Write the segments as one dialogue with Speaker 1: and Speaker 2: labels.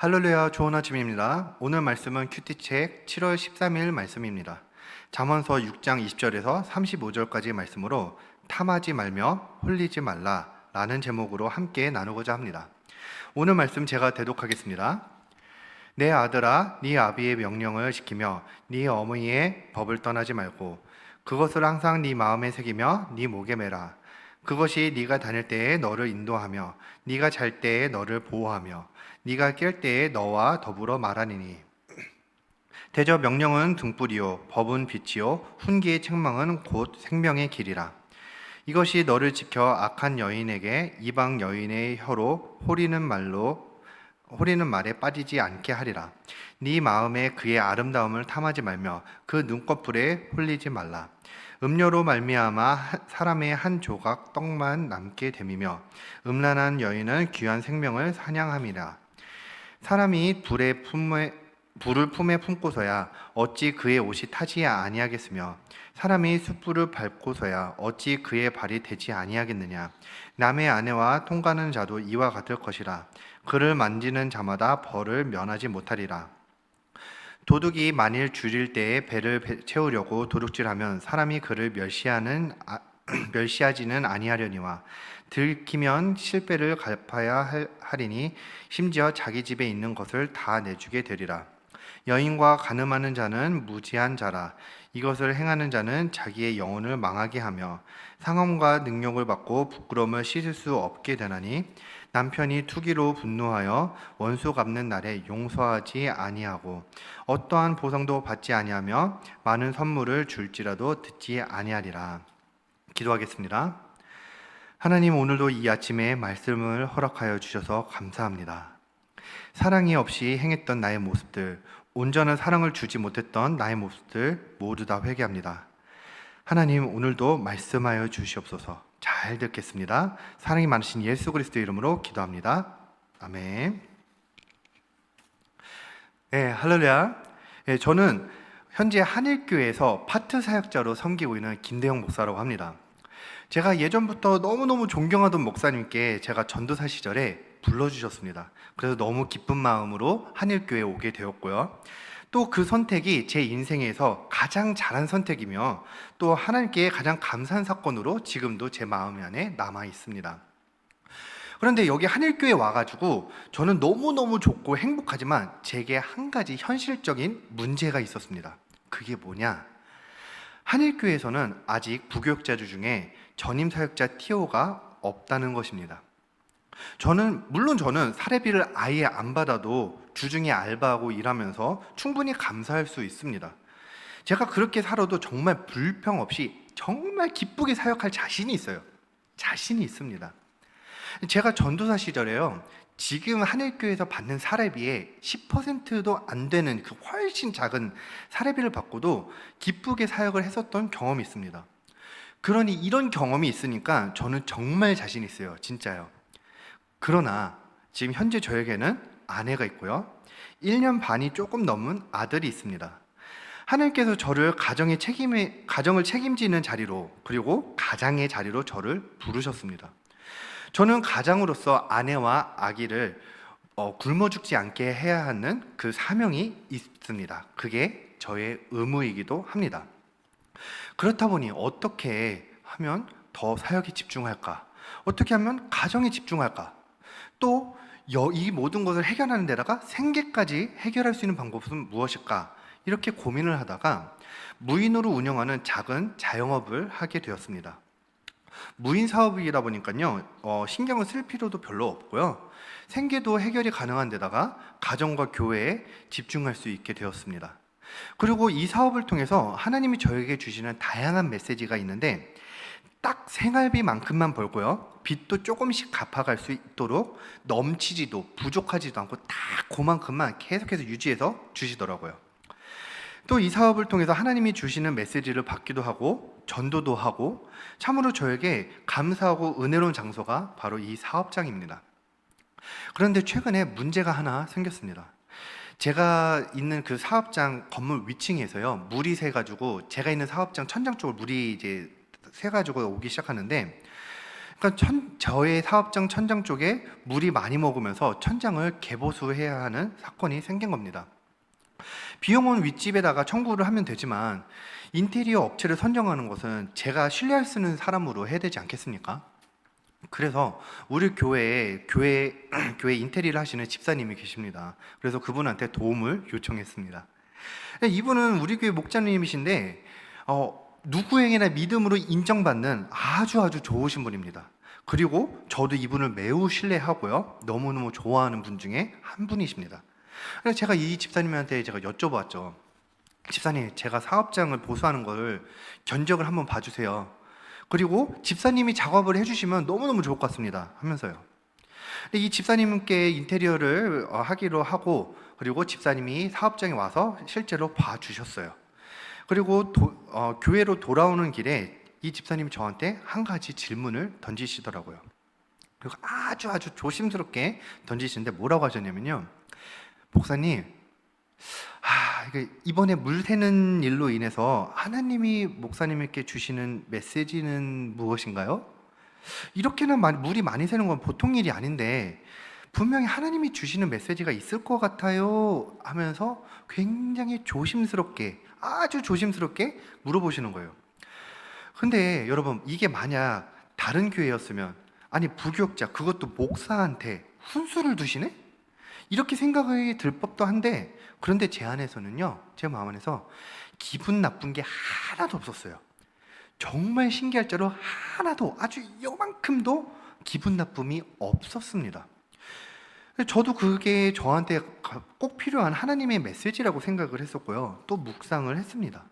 Speaker 1: 할렐루야, 좋은 아침입니다. 오늘 말씀은 큐티책 7월 13일 말씀입니다. 잠언서 6장 20절에서 35절까지 말씀으로 탐하지 말며 홀리지 말라 라는 제목으로 함께 나누고자 합니다. 오늘 말씀 제가 대독하겠습니다. 내 아들아, 네 아비의 명령을 지키며 네 어머니의 법을 떠나지 말고 그것을 항상 네 마음에 새기며 네 목에 매라. 그것이 네가 다닐 때에 너를 인도하며 네가 잘 때에 너를 보호하며 네가 깰 때에 너와 더불어 말하니니. 대저 명령은 등불이요 법은 빛이요 훈계의 책망은 곧 생명의 길이라. 이것이 너를 지켜 악한 여인에게 이방 여인의 혀로 호리는 말에 빠지지 않게 하리라. 네 마음에 그의 아름다움을 탐하지 말며 그 눈꺼풀에 홀리지 말라. 음료로 말미암아 사람의 한 조각 떡만 남게 됨이며 음란한 여인은 귀한 생명을 사냥함이라. 사람이 불을 품에 품고서야 어찌 그의 옷이 타지 아니하겠으며 사람이 숯불을 밟고서야 어찌 그의 발이 되지 아니하겠느냐. 남의 아내와 통가는 자도 이와 같을 것이라. 그를 만지는 자마다 벌을 면하지 못하리라. 도둑이 만일 줄일 때에 배를 채우려고 도둑질하면 사람이 그를 멸시하지는 아니하려니와 들키면 실배를 갚아야 하리니 심지어 자기 집에 있는 것을 다 내주게 되리라. 여인과 간음하는 자는 무지한 자라. 이것을 행하는 자는 자기의 영혼을 망하게 하며 상험과 능욕을 받고 부끄러움을 씻을 수 없게 되나니 남편이 투기로 분노하여 원수 갚는 날에 용서하지 아니하고 어떠한 보상도 받지 아니하며 많은 선물을 줄지라도 듣지 아니하리라. 기도하겠습니다. 하나님, 오늘도 이 아침에 말씀을 허락하여 주셔서 감사합니다. 사랑이 없이 행했던 나의 모습들, 온전한 사랑을 주지 못했던 나의 모습들 모두 다 회개합니다. 하나님, 오늘도 말씀하여 주시옵소서. 잘 듣겠습니다. 사랑이 많으신 예수 그리스도의 이름으로 기도합니다. 아멘. 네, 할렐루야. 네, 저는 현재 한일교회에서 파트 사역자로 섬기고 있는 김대영 목사라고 합니다. 제가 예전부터 너무너무 존경하던 목사님께 제가 전도사 시절에 불러주셨습니다. 그래서 너무 기쁜 마음으로 한일교회에 오게 되었고요. 또 그 선택이 제 인생에서 가장 잘한 선택이며 또 하나님께 가장 감사한 사건으로 지금도 제 마음 안에 남아 있습니다. 그런데 여기 한일교회에 와가지고 저는 너무너무 좋고 행복하지만 제게 한 가지 현실적인 문제가 있었습니다. 그게 뭐냐? 한일교회에서는 아직 부교육자들 중에 전임 사역자 TO가 없다는 것입니다. 물론 저는 사례비를 아예 안 받아도 주중에 알바하고 일하면서 충분히 감사할 수 있습니다. 제가 그렇게 살아도 정말 불평 없이 정말 기쁘게 사역할 자신이 있어요. 자신이 있습니다. 제가 전도사 시절에요, 지금 한일교회에서 받는 사례비의 10%도 안 되는 그 훨씬 작은 사례비를 받고도 기쁘게 사역을 했었던 경험이 있습니다. 그러니 이런 경험이 있으니까 저는 정말 자신 있어요. 진짜요. 그러나 지금 현재 저에게는 아내가 있고요, 1년 반이 조금 넘은 아들이 있습니다. 하나님께서 저를 가정을 책임지는 자리로, 그리고 가장의 자리로 저를 부르셨습니다. 저는 가장으로서 아내와 아기를 굶어 죽지 않게 해야 하는 그 사명이 있습니다. 그게 저의 의무이기도 합니다. 그렇다 보니 어떻게 하면 더 사역에 집중할까? 어떻게 하면 가정에 집중할까? 또 이 모든 것을 해결하는 데다가 생계까지 해결할 수 있는 방법은 무엇일까? 이렇게 고민을 하다가 무인으로 운영하는 작은 자영업을 하게 되었습니다. 무인 사업이다 보니까요, 신경을 쓸 필요도 별로 없고요, 생계도 해결이 가능한 데다가 가정과 교회에 집중할 수 있게 되었습니다. 그리고 이 사업을 통해서 하나님이 저에게 주시는 다양한 메시지가 있는데, 딱 생활비만큼만 벌고요, 빚도 조금씩 갚아갈 수 있도록 넘치지도 부족하지도 않고 딱 그만큼만 계속해서 유지해서 주시더라고요. 또 이 사업을 통해서 하나님이 주시는 메시지를 받기도 하고 전도도 하고 참으로 저에게 감사하고 은혜로운 장소가 바로 이 사업장입니다. 그런데 최근에 문제가 하나 생겼습니다. 제가 있는 그 사업장 건물 위층에서요, 물이 새가지고 제가 있는 사업장 천장 쪽으로 물이 이제 새가지고 오기 시작하는데, 그러니까 저의 사업장 천장 쪽에 물이 많이 먹으면서 천장을 개보수해야 하는 사건이 생긴 겁니다. 비용은 윗집에다가 청구를 하면 되지만 인테리어 업체를 선정하는 것은 제가 신뢰할 수 있는 사람으로 해야 되지 않겠습니까? 그래서 우리 교회 인테리어를 하시는 집사님이 계십니다. 그래서 그분한테 도움을 요청했습니다. 이분은 우리 교회 목자님이신데 누구에게나 믿음으로 인정받는 아주 좋으신 분입니다. 그리고 저도 이분을 매우 신뢰하고요, 너무너무 좋아하는 분 중에 한 분이십니다. 그래서 제가 이 집사님한테 제가 여쭤봤죠. 집사님, 제가 사업장을 보수하는 걸 견적을 한번 봐주세요. 그리고 집사님이 작업을 해주시면 너무너무 좋을 것 같습니다 하면서요. 근데 이 집사님께 인테리어를 하기로 하고, 그리고 집사님이 사업장에 와서 실제로 봐주셨어요. 그리고 교회로 돌아오는 길에 이 집사님이 저한테 한 가지 질문을 던지시더라고요. 그리고 아주 조심스럽게 던지시는데 뭐라고 하셨냐면요, 목사님, 이번에 물 새는 일로 인해서 하나님이 목사님에게 주시는 메시지는 무엇인가요? 이렇게나 물이 많이 새는 건 보통 일이 아닌데 분명히 하나님이 주시는 메시지가 있을 것 같아요 하면서 굉장히 아주 조심스럽게 물어보시는 거예요. 근데 여러분, 이게 만약 다른 교회였으면, 아니 부교육자, 그것도 목사한테 훈수를 두시네? 이렇게 생각이 들 법도 한데, 그런데 제 안에서는요, 제 마음 안에서 기분 나쁜 게 하나도 없었어요. 정말 신기할 대로 하나도, 아주 요만큼도 기분 나쁨이 없었습니다. 저도 그게 저한테 꼭 필요한 하나님의 메시지라고 생각을 했었고요, 또 묵상을 했습니다.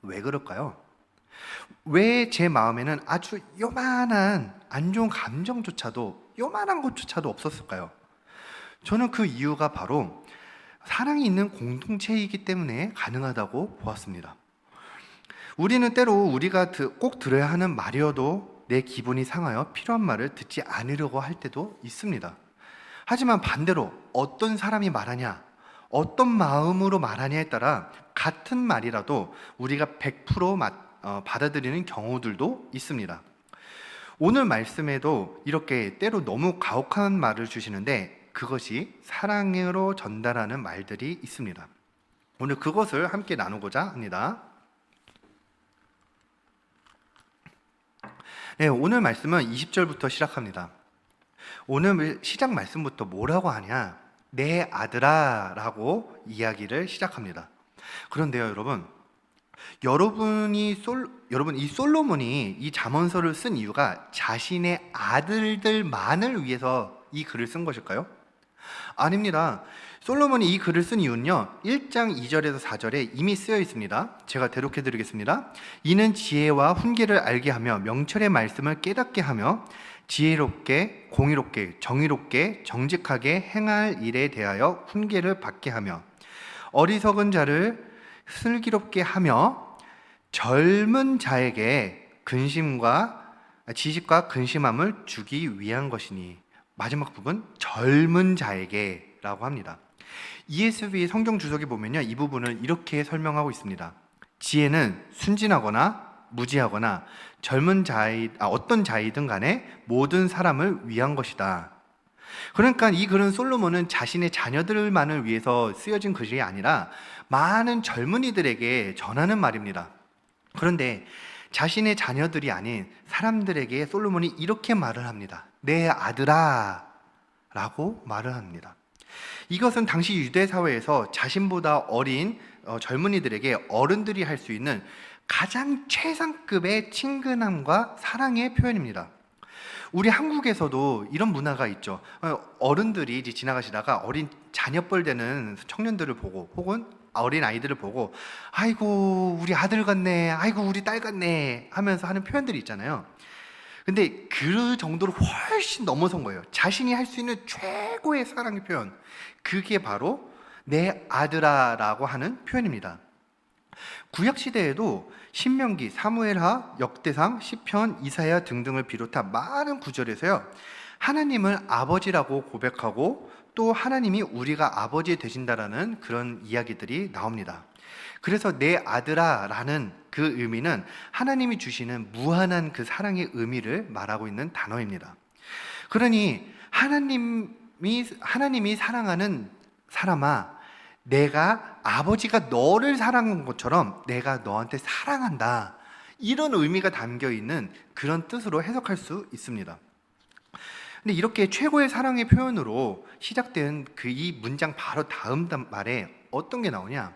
Speaker 1: 왜 그럴까요? 왜 제 마음에는 아주 요만한 안 좋은 감정조차도, 요만한 것조차도 없었을까요? 저는 그 이유가 바로 사랑이 있는 공동체이기 때문에 가능하다고 보았습니다. 우리는 때로 우리가 꼭 들어야 하는 말이어도 내 기분이 상하여 필요한 말을 듣지 않으려고 할 때도 있습니다. 하지만 반대로 어떤 사람이 말하냐, 어떤 마음으로 말하냐에 따라 같은 말이라도 우리가 100% 받아들이는 경우들도 있습니다. 오늘 말씀에도 이렇게 때로 너무 가혹한 말을 주시는데 그것이 사랑으로 전달하는 말들이 있습니다. 오늘 그것을 함께 나누고자 합니다. 네, 오늘 말씀은 20절부터 시작합니다. 오늘 시작 말씀부터 뭐라고 하냐, 내 아들아 라고 이야기를 시작합니다. 그런데요, 여러분 이 솔로몬이 이 잠언서를 쓴 이유가 자신의 아들들만을 위해서 이 글을 쓴 것일까요? 아닙니다. 솔로몬이 이 글을 쓴 이유는요, 1장 2절에서 4절에 이미 쓰여 있습니다. 제가 대독해 드리겠습니다. 이는 지혜와 훈계를 알게 하며 명철의 말씀을 깨닫게 하며 지혜롭게, 공의롭게, 정의롭게, 정직하게 행할 일에 대하여 훈계를 받게 하며 어리석은 자를 슬기롭게 하며 젊은 자에게 지식과 근심함을 주기 위한 것이니. 마지막 부분, 젊은 자에게 라고 합니다. ESV 성경 주석에 보면요, 이 부분을 이렇게 설명하고 있습니다. 지혜는 순진하거나 무지하거나 어떤 자이든 간에 모든 사람을 위한 것이다. 그러니까 이 글은 솔로몬은 자신의 자녀들만을 위해서 쓰여진 글이 아니라 많은 젊은이들에게 전하는 말입니다. 그런데 자신의 자녀들이 아닌 사람들에게 솔로몬이 이렇게 말을 합니다. 내 아들아 라고 말을 합니다. 이것은 당시 유대 사회에서 자신보다 어린 젊은이들에게 어른들이 할 수 있는 가장 최상급의 친근함과 사랑의 표현입니다. 우리 한국에서도 이런 문화가 있죠. 어른들이 이제 지나가시다가 어린 자녀뻘 되는 청년들을 보고, 혹은 어린 아이들을 보고, 아이고 우리 아들 같네, 아이고 우리 딸 같네 하면서 하는 표현들이 있잖아요. 근데 그 정도로 훨씬 넘어선 거예요. 자신이 할 수 있는 최고의 사랑의 표현, 그게 바로 내 아들아 라고 하는 표현입니다. 구약시대에도 신명기, 사무엘하, 역대상, 시편, 이사야 등등을 비롯한 많은 구절에서요, 하나님을 아버지라고 고백하고 또 하나님이 우리가 아버지 되신다라는 그런 이야기들이 나옵니다. 그래서 내 아들아 라는 그 의미는 하나님이 주시는 무한한 그 사랑의 의미를 말하고 있는 단어입니다. 그러니 하나님이 사랑하는 사람아, 내가 아버지가 너를 사랑한 것처럼 내가 너한테 사랑한다, 이런 의미가 담겨 있는 그런 뜻으로 해석할 수 있습니다. 근데 이렇게 최고의 사랑의 표현으로 시작된 그 이 문장 바로 다음 말에 어떤 게 나오냐,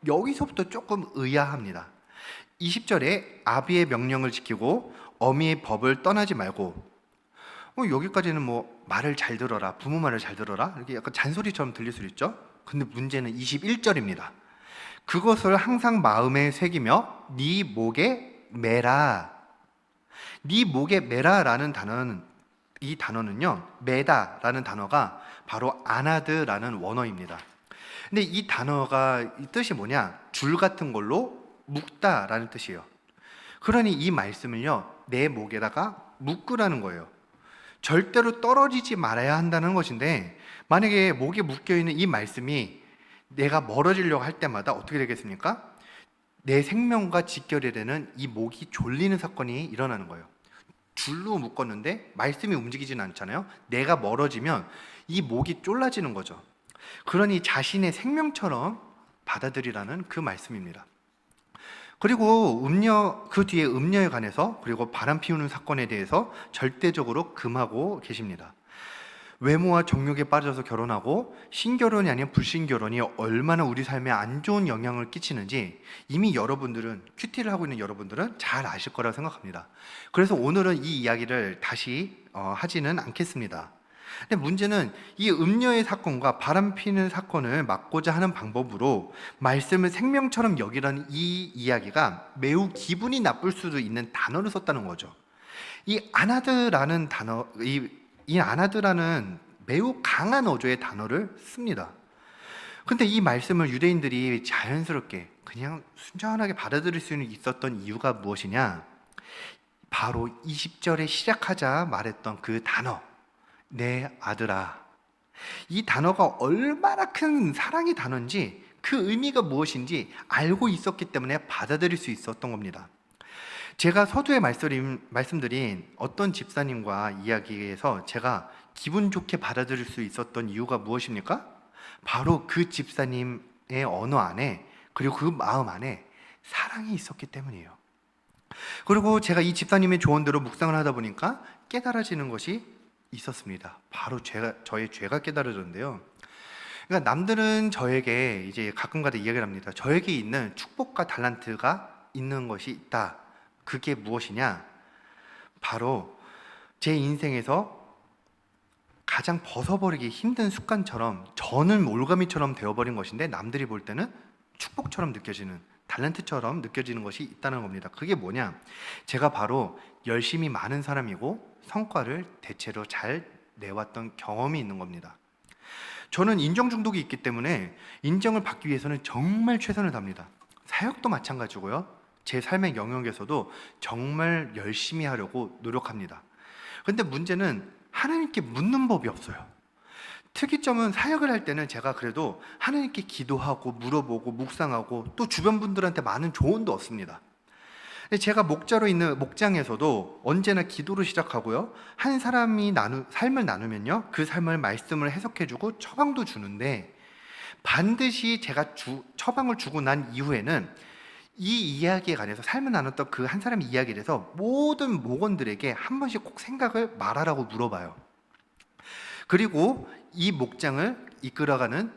Speaker 1: 여기서부터 조금 의아합니다. 20절에 아비의 명령을 지키고 어미의 법을 떠나지 말고, 여기까지는 뭐 말을 잘 들어라, 부모 말을 잘 들어라, 이렇게 약간 잔소리처럼 들릴 수 있죠. 근데 문제는 21절입니다. 그것을 항상 마음에 새기며 네 목에 매라. 네 목에 매라라는 단어는, 이 단어는요, 매다라는 단어가 바로 아나드라는 원어입니다. 근데 이 단어가 이 뜻이 뭐냐, 줄 같은 걸로 묶다라는 뜻이에요. 그러니 이 말씀을요, 내 목에다가 묶으라는 거예요. 절대로 떨어지지 말아야 한다는 것인데, 만약에 목에 묶여있는 이 말씀이 내가 멀어지려고 할 때마다 어떻게 되겠습니까? 내 생명과 직결이 되는 이 목이 졸리는 사건이 일어나는 거예요. 줄로 묶었는데 말씀이 움직이지는 않잖아요. 내가 멀어지면 이 목이 졸라지는 거죠. 그러니 자신의 생명처럼 받아들이라는 그 말씀입니다. 그리고 그 뒤에 음녀에 관해서, 그리고 바람 피우는 사건에 대해서 절대적으로 금하고 계십니다. 외모와 정욕에 빠져서 결혼하고 신결혼이 아닌 불신결혼이 얼마나 우리 삶에 안 좋은 영향을 끼치는지 이미 여러분들은, 큐티를 하고 있는 여러분들은 잘 아실 거라고 생각합니다. 그래서 오늘은 이 이야기를 다시 하지는 않겠습니다. 근데 문제는 이 음녀의 사건과 바람 피는 사건을 막고자 하는 방법으로 말씀을 생명처럼 여기라는 이 이야기가 매우 기분이 나쁠 수도 있는 단어를 썼다는 거죠. 이 아나드라는 단어, 이 아나드라는 매우 강한 어조의 단어를 씁니다. 근데 이 말씀을 유대인들이 자연스럽게 그냥 순전하게 받아들일 수 있었던 이유가 무엇이냐? 바로 20절에 시작하자 말했던 그 단어, 내 아들아. 이 단어가 얼마나 큰 사랑의 단어인지, 그 의미가 무엇인지 알고 있었기 때문에 받아들일 수 있었던 겁니다. 제가 서두에 말씀드린 어떤 집사님과 이야기에서 제가 기분 좋게 받아들일 수 있었던 이유가 무엇입니까? 바로 그 집사님의 언어 안에, 그리고 그 마음 안에 사랑이 있었기 때문이에요. 그리고 제가 이 집사님의 조언대로 묵상을 하다 보니까 깨달아지는 것이 있었습니다. 바로 저의 죄가 깨달아졌는데요. 그러니까 남들은 저에게 이제 가끔가다 이야기를 합니다. 저에게 있는 축복과 달란트가 있는 것이 있다. 그게 무엇이냐? 바로 제 인생에서 가장 벗어버리기 힘든 습관처럼, 저는 올가미처럼 되어버린 것인데 남들이 볼 때는 축복처럼 느껴지는, 달란트처럼 느껴지는 것이 있다는 겁니다. 그게 뭐냐? 제가 바로 열심히 많은 사람이고 성과를 대체로 잘 내왔던 경험이 있는 겁니다. 저는 인정 중독이 있기 때문에 인정을 받기 위해서는 정말 최선을 다합니다. 사역도 마찬가지고요. 제 삶의 영역에서도 정말 열심히 하려고 노력합니다. 그런데 문제는 하나님께 묻는 법이 없어요. 특이점은 사역을 할 때는 제가 그래도 하나님께 기도하고 물어보고 묵상하고 또 주변 분들한테 많은 조언도 얻습니다. 제가 목자로 있는 목장에서도 언제나 기도로 시작하고요, 한 사람이 삶을 나누면요, 그 삶을 말씀을 해석해주고 처방도 주는데, 반드시 제가 처방을 주고 난 이후에는 이 이야기에 관해서, 삶을 나눴던 그 한 사람의 이야기에 대해서 모든 목원들에게 한 번씩 꼭 생각을 말하라고 물어봐요. 그리고 이 목장을 이끌어가는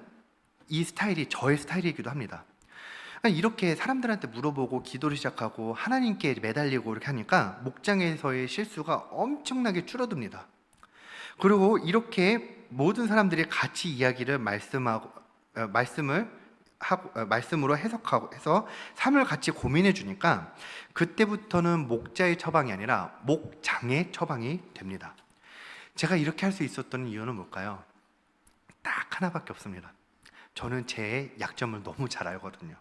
Speaker 1: 이 스타일이 저의 스타일이기도 합니다. 이렇게 사람들한테 물어보고 기도를 시작하고 하나님께 매달리고 이렇게 하니까 목장에서의 실수가 엄청나게 줄어듭니다. 그리고 이렇게 모든 사람들이 같이 이야기를 말씀으로 해석하고 해서 삶을 같이 고민해 주니까 그때부터는 목자의 처방이 아니라 목장의 처방이 됩니다. 제가 이렇게 할 수 있었던 이유는 뭘까요? 딱 하나밖에 없습니다. 저는 제 약점을 너무 잘 알거든요.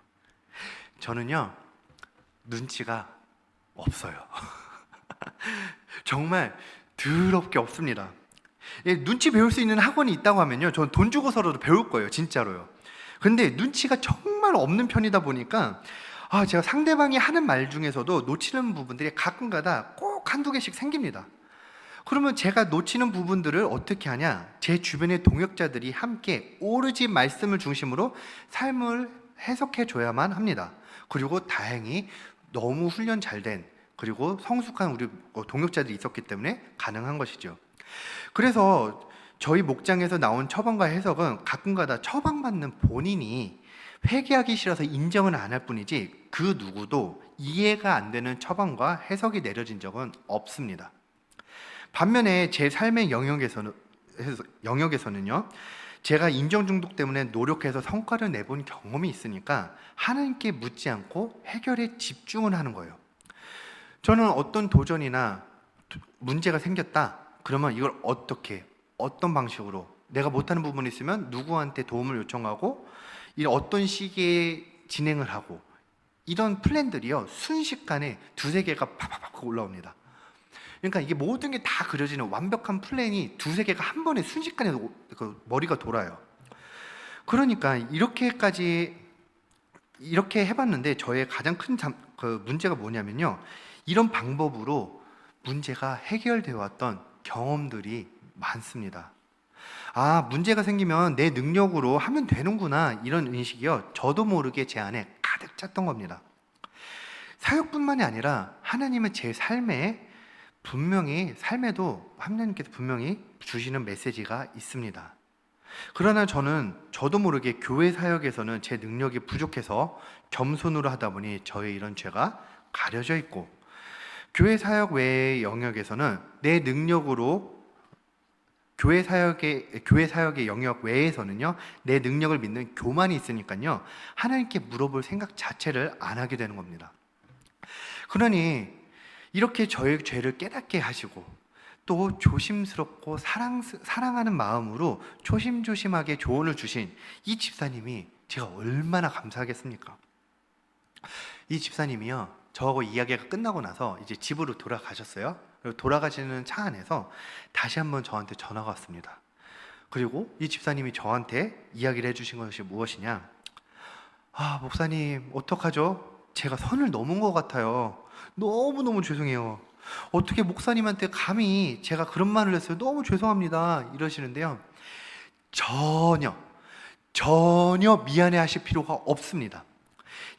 Speaker 1: 저는요, 눈치가 없어요. 정말 더럽게 없습니다. 예, 눈치 배울 수 있는 학원이 있다고 하면요, 저는 돈 주고서라도 배울 거예요, 진짜로요. 근데 눈치가 정말 없는 편이다 보니까 제가 상대방이 하는 말 중에서도 놓치는 부분들이 가끔가다 꼭 한두 개씩 생깁니다. 그러면 제가 놓치는 부분들을 어떻게 하냐? 제 주변의 동역자들이 함께 오로지 말씀을 중심으로 삶을 해석해 줘야만 합니다. 그리고 다행히 너무 훈련 잘 된, 그리고 성숙한 우리 동역자들이 있었기 때문에 가능한 것이죠. 그래서 저희 목장에서 나온 처방과 해석은 가끔가다 처방받는 본인이 회개하기 싫어서 인정은 안 할 뿐이지, 그 누구도 이해가 안 되는 처방과 해석이 내려진 적은 없습니다. 반면에 제 삶의 영역에서는요, 제가 인정 중독 때문에 노력해서 성과를 내본 경험이 있으니까 하나님께 묻지 않고 해결에 집중을 하는 거예요. 저는 어떤 도전이나 문제가 생겼다 그러면 이걸 어떤 방식으로, 내가 못하는 부분이 있으면 누구한테 도움을 요청하고 어떤 시기에 진행을 하고, 이런 플랜들이요 순식간에 두세 개가 팍팍팍 올라옵니다. 그러니까 이게 모든 게 다 그려지는 완벽한 플랜이 두세 개가 한 번에 순식간에 머리가 돌아요. 그러니까 이렇게 해봤는데 저의 가장 큰 문제가 뭐냐면요, 이런 방법으로 문제가 해결되어 왔던 경험들이 많습니다. 문제가 생기면 내 능력으로 하면 되는구나, 이런 인식이요 저도 모르게 제 안에 가득 찼던 겁니다. 사역뿐만이 아니라 하나님은 제 삶에도 하나님께서 분명히 주시는 메시지가 있습니다. 그러나 저도 모르게 교회 사역에서는 제 능력이 부족해서 겸손으로 하다 보니 저의 이런 죄가 가려져 있고, 교회 사역 외의 영역에서는 내 능력으로, 교회 사역의 영역 외에서는요, 내 능력을 믿는 교만이 있으니까요, 하나님께 물어볼 생각 자체를 안 하게 되는 겁니다. 그러니 이렇게 저의 죄를 깨닫게 하시고, 또 조심스럽고 사랑하는 마음으로 조심조심하게 조언을 주신 이 집사님이 제가 얼마나 감사하겠습니까? 이 집사님이요, 저하고 이야기가 끝나고 나서 이제 집으로 돌아가셨어요. 그리고 돌아가시는 차 안에서 다시 한번 저한테 전화가 왔습니다. 그리고 이 집사님이 저한테 이야기를 해주신 것이 무엇이냐? 목사님, 어떡하죠? 제가 선을 넘은 것 같아요. 너무너무 죄송해요. 어떻게 목사님한테 감히 제가 그런 말을 했어요. 너무 죄송합니다. 이러시는데요, 전혀 미안해 하실 필요가 없습니다.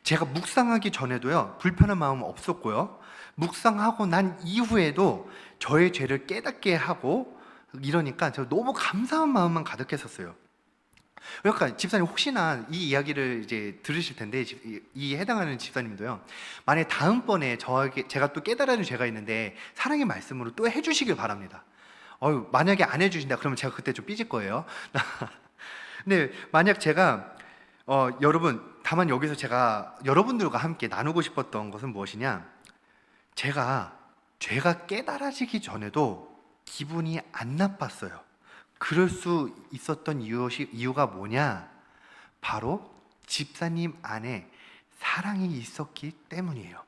Speaker 1: 제가 묵상하기 전에도요 불편한 마음은 없었고요, 묵상하고 난 이후에도 저의 죄를 깨닫게 하고 이러니까 제가 너무 감사한 마음만 가득했었어요. 그러니까 집사님, 혹시나 이 이야기를 이제 들으실 텐데, 이 해당하는 집사님도요, 만약에 다음번에 제가 또 깨달은 죄가 있는데 사랑의 말씀으로 또 해주시길 바랍니다. 만약에 안 해주신다 그러면 제가 그때 좀 삐질 거예요. 근데 만약 제가 다만 여기서 제가 여러분들과 함께 나누고 싶었던 것은 무엇이냐, 제가 죄가 깨달아지기 전에도 기분이 안 나빴어요. 그럴 수 있었던 이유가 뭐냐? 바로 집사님 안에 사랑이 있었기 때문이에요.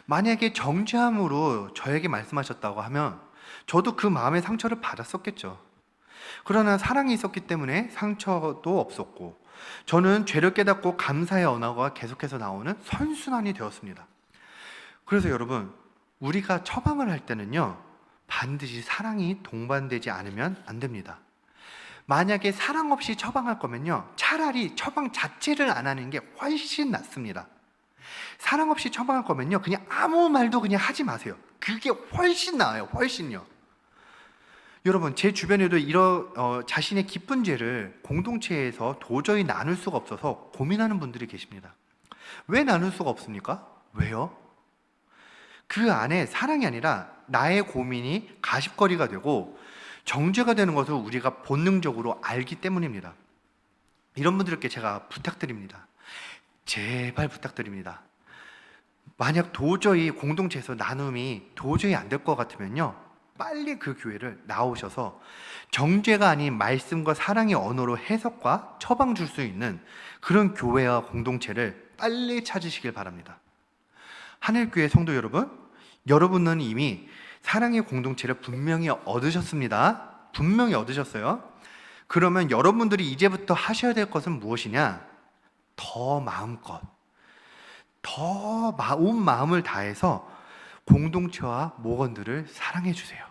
Speaker 1: 만약에 정죄함으로 저에게 말씀하셨다고 하면 저도 그 마음의 상처를 받았었겠죠. 그러나 사랑이 있었기 때문에 상처도 없었고, 저는 죄를 깨닫고 감사의 언어가 계속해서 나오는 선순환이 되었습니다. 그래서 여러분, 우리가 처방을 할 때는요 반드시 사랑이 동반되지 않으면 안 됩니다. 만약에 사랑 없이 처방할 거면요, 차라리 처방 자체를 안 하는 게 훨씬 낫습니다. 사랑 없이 처방할 거면요, 그냥 아무 말도 그냥 하지 마세요. 그게 훨씬 나아요. 훨씬요. 여러분, 제 주변에도 자신의 깊은 죄를 공동체에서 도저히 나눌 수가 없어서 고민하는 분들이 계십니다. 왜 나눌 수가 없습니까? 왜요? 그 안에 사랑이 아니라 나의 고민이 가십거리가 되고 정죄가 되는 것을 우리가 본능적으로 알기 때문입니다. 이런 분들께 제가 부탁드립니다. 제발 부탁드립니다. 만약 도저히 공동체에서 나눔이 도저히 안 될 것 같으면요, 빨리 그 교회를 나오셔서 정죄가 아닌 말씀과 사랑의 언어로 해석과 처방 줄 수 있는 그런 교회와 공동체를 빨리 찾으시길 바랍니다. 하늘교회 성도 여러분, 여러분은 이미 사랑의 공동체를 분명히 얻으셨습니다. 분명히 얻으셨어요. 그러면 여러분들이 이제부터 하셔야 될 것은 무엇이냐? 더 마음껏, 온 마음을 다해서 공동체와 목원들을 사랑해 주세요.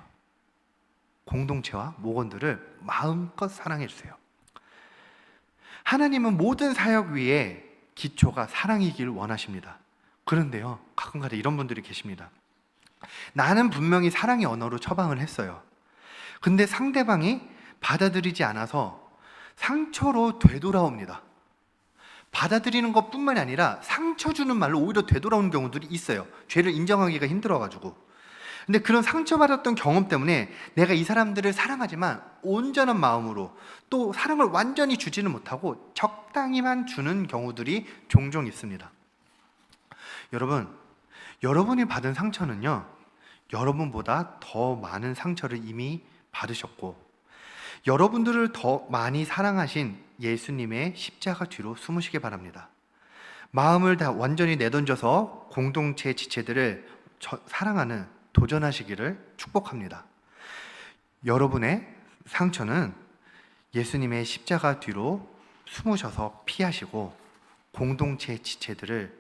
Speaker 1: 공동체와 목원들을 마음껏 사랑해 주세요. 하나님은 모든 사역 위에 기초가 사랑이길 원하십니다. 그런데요, 가끔가다 이런 분들이 계십니다. 나는 분명히 사랑의 언어로 처방을 했어요. 근데 상대방이 받아들이지 않아서 상처로 되돌아옵니다. 받아들이는 것뿐만이 아니라 상처 주는 말로 오히려 되돌아오는 경우들이 있어요. 죄를 인정하기가 힘들어가지고. 근데 그런 상처받았던 경험 때문에 내가 이 사람들을 사랑하지만 온전한 마음으로, 또 사랑을 완전히 주지는 못하고 적당히만 주는 경우들이 종종 있습니다. 여러분, 여러분이 받은 상처는요, 여러분보다 더 많은 상처를 이미 받으셨고, 여러분들을 더 많이 사랑하신 예수님의 십자가 뒤로 숨으시기 바랍니다. 마음을 다 완전히 내던져서 공동체 지체들을 사랑하는, 도전하시기를 축복합니다. 여러분의 상처는 예수님의 십자가 뒤로 숨으셔서 피하시고 공동체 지체들을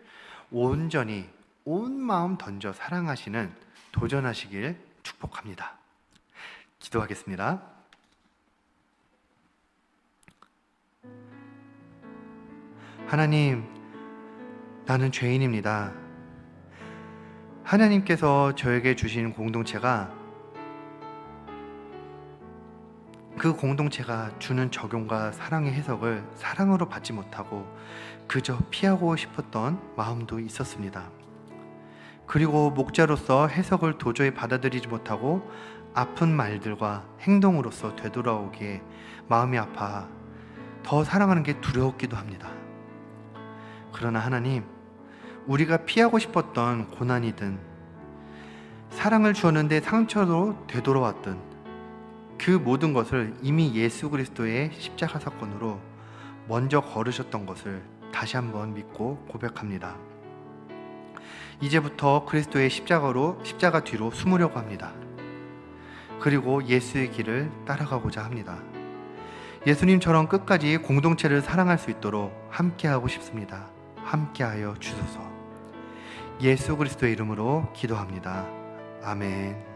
Speaker 1: 온전히 온 마음 던져 사랑하시는, 도전하시길 축복합니다. 기도하겠습니다. 하나님, 나는 죄인입니다. 하나님께서 저에게 주신 공동체가, 그 공동체가 주는 적용과 사랑의 해석을 사랑으로 받지 못하고 그저 피하고 싶었던 마음도 있었습니다. 그리고 목자로서 해석을 도저히 받아들이지 못하고 아픈 말들과 행동으로서 되돌아오기에 마음이 아파 더 사랑하는 게 두려웠기도 합니다. 그러나 하나님, 우리가 피하고 싶었던 고난이든 사랑을 주었는데 상처로 되돌아왔던 그 모든 것을 이미 예수 그리스도의 십자가 사건으로 먼저 걸으셨던 것을 다시 한번 믿고 고백합니다. 이제부터 그리스도의 십자가 뒤로 숨으려고 합니다. 그리고 예수의 길을 따라가고자 합니다. 예수님처럼 끝까지 공동체를 사랑할 수 있도록 함께하고 싶습니다. 함께하여 주소서. 예수 그리스도의 이름으로 기도합니다. 아멘.